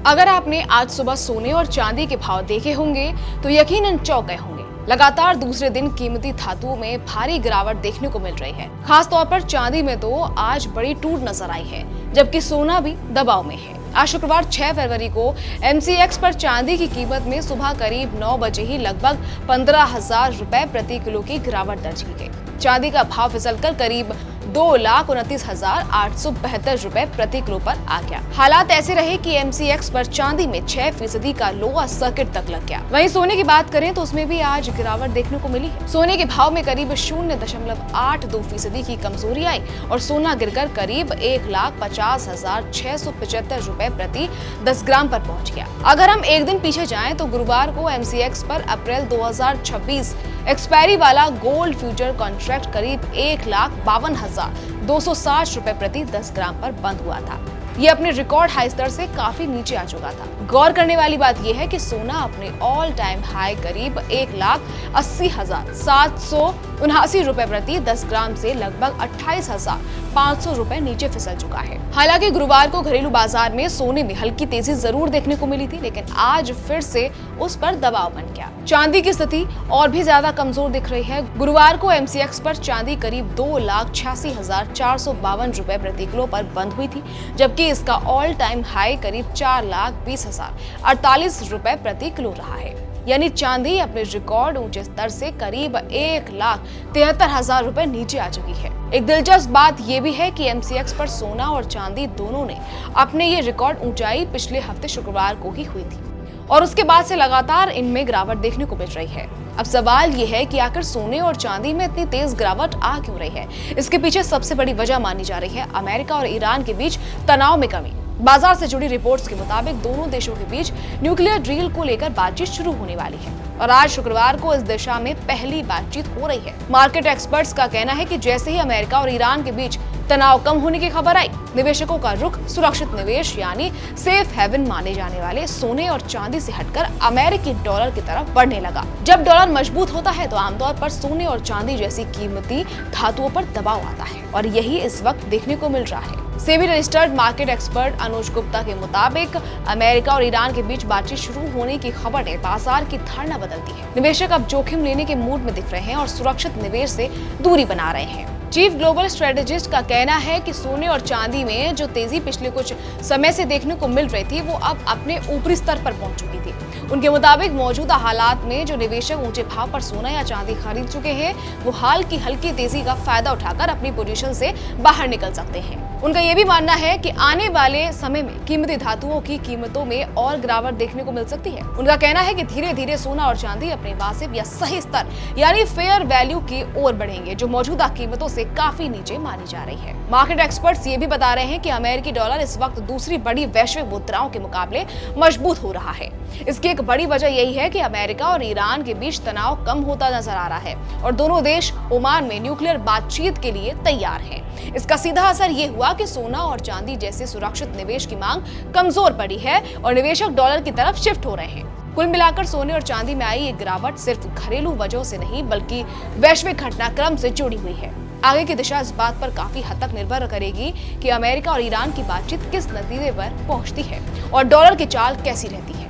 अगर आपने आज सुबह सोने और चांदी के भाव देखे होंगे तो यकीनन चौंक गए होंगे। लगातार दूसरे दिन कीमती धातुओं में भारी गिरावट देखने को मिल रही है। खास तौर पर चांदी में तो आज बड़ी टूट नजर आई है, जबकि सोना भी दबाव में है। आज शुक्रवार 6 फरवरी को MCX पर चांदी की कीमत में सुबह करीब 9 बजे ही लगभग 15,000 रुपए प्रति किलो की गिरावट दर्ज की गई। चांदी का भाव फिसलकर करीब 2,29,872 रुपए प्रति किलो पर आ गया। हालात ऐसे रहे कि MCX पर चांदी में 6% का लोअर सर्किट तक लग गया। वहीं सोने की बात करें तो उसमें भी आज गिरावट देखने को मिली है। सोने के भाव में करीब 0.82% की कमजोरी आई और सोना गिरकर करीब 1,50,675 रुपए प्रति 10 ग्राम पर पहुंच गया। अगर हम एक दिन पीछे जाएं तो गुरुवार को MCX पर अप्रैल 2026 एक्सपायरी वाला गोल्ड फ्यूचर कॉन्ट्रैक्ट करीब 1,52,260 रुपए प्रति 10 ग्राम पर बंद हुआ था। ये अपने रिकॉर्ड हाई स्तर से काफी नीचे आ चुका था। गौर करने वाली बात यह है कि सोना अपने ऑल टाइम हाई करीब 1,80,779 रुपए प्रति 10 ग्राम से लगभग 28,500 रुपए नीचे फिसल चुका है। हालांकि गुरुवार को घरेलू बाजार में सोने में हल्की तेजी जरूर देखने को मिली थी, लेकिन आज फिर से उस पर दबाव बन गया। चांदी की स्थिति और भी ज्यादा कमजोर दिख रही है। गुरुवार को MCX पर चांदी करीब 2,86,452 रुपए प्रति किलो पर बंद हुई थी, जबकि इसका ऑल टाइम हाई करीब 4,20,048 रुपए प्रति किलो रहा है। यानी चांदी अपने रिकॉर्ड ऊंचे स्तर से करीब 1,73,000 रुपए नीचे आ चुकी है। एक दिलचस्प बात यह भी है कि MCX पर सोना और चांदी दोनों ने अपने ये रिकॉर्ड ऊंचाई पिछले हफ्ते शुक्रवार को ही हुई थी और उसके बाद से लगातार इनमें गिरावट देखने को मिल रही है। अब सवाल ये है कि आखिर सोने और चांदी में इतनी तेज गिरावट आ क्यों रही है? इसके पीछे सबसे बड़ी वजह मानी जा रही है अमेरिका और ईरान के बीच तनाव में कमी। बाजार से जुड़ी रिपोर्ट्स के मुताबिक दोनों देशों के बीच न्यूक्लियर डील को लेकर बातचीत शुरू होने वाली है और आज शुक्रवार को इस दिशा में पहली बातचीत हो रही है। मार्केट एक्सपर्ट्स का कहना है कि जैसे ही अमेरिका और ईरान के बीच तनाव कम होने की खबर आई, निवेशकों का रुख सुरक्षित निवेश यानी सेफ हेवन माने जाने वाले सोने और चांदी से हटकर अमेरिकी डॉलर की तरफ बढ़ने लगा। जब डॉलर मजबूत होता है तो आमतौर पर सोने और चांदी जैसी कीमती धातुओं पर दबाव आता है और यही इस वक्त देखने को मिल रहा है। सेबी रजिस्टर्ड मार्केट एक्सपर्ट अनुज गुप्ता के मुताबिक अमेरिका और ईरान के बीच बातचीत शुरू होने की खबर ने बाजार की धारणा बदलती है। निवेशक अब जोखिम लेने के मूड में दिख रहे हैं और सुरक्षित निवेश से दूरी बना रहे हैं। चीफ ग्लोबल स्ट्रेटेजिस्ट का कहना है कि सोने और चांदी में जो तेजी पिछले कुछ समय से देखने को मिल रही थी वो अब अपने ऊपरी स्तर पर पहुंच चुकी थी। उनके मुताबिक मौजूदा हालात में जो निवेशक ऊंचे भाव पर सोना या चांदी खरीद चुके हैं वो हाल की हल्की तेजी का फायदा उठाकर अपनी पोजीशन से बाहर निकल सकते हैं। उनका ये भी मानना है कि आने वाले समय में कीमती धातुओं की कीमतों में और गिरावट देखने को मिल सकती है। उनका कहना है कि धीरे धीरे सोना और चांदी अपने वाजिब या सही स्तर यानी फेयर वैल्यू की ओर बढ़ेंगे, जो मौजूदा कीमतों से काफी नीचे मानी जा रही है। मार्केट एक्सपर्ट्स ये भी बता रहे हैं कि अमेरिकी डॉलर इस वक्त दूसरी बड़ी वैश्विक मुद्राओं के मुकाबले मजबूत हो रहा है। इसकी एक बड़ी वजह यही है कि अमेरिका और ईरान के बीच तनाव कम होता नजर आ रहा है और दोनों देश ओमान में न्यूक्लियर बातचीत के लिए तैयार हैं। इसका सीधा असर ये हुआ कि सोना और चांदी जैसे सुरक्षित निवेश की मांग कमजोर पड़ी है और निवेशक डॉलर की तरफ शिफ्ट हो रहे हैं। कुल मिलाकर सोने और चांदी में आई ये गिरावट सिर्फ घरेलू वजहों से नहीं बल्कि वैश्विक घटनाक्रम से जुड़ी हुई है। आगे की दिशा इस बात पर काफी हद तक निर्भर करेगी कि अमेरिका और ईरान की बातचीत किस नतीजे पर पहुंचती है और डॉलर की चाल कैसी रहती है।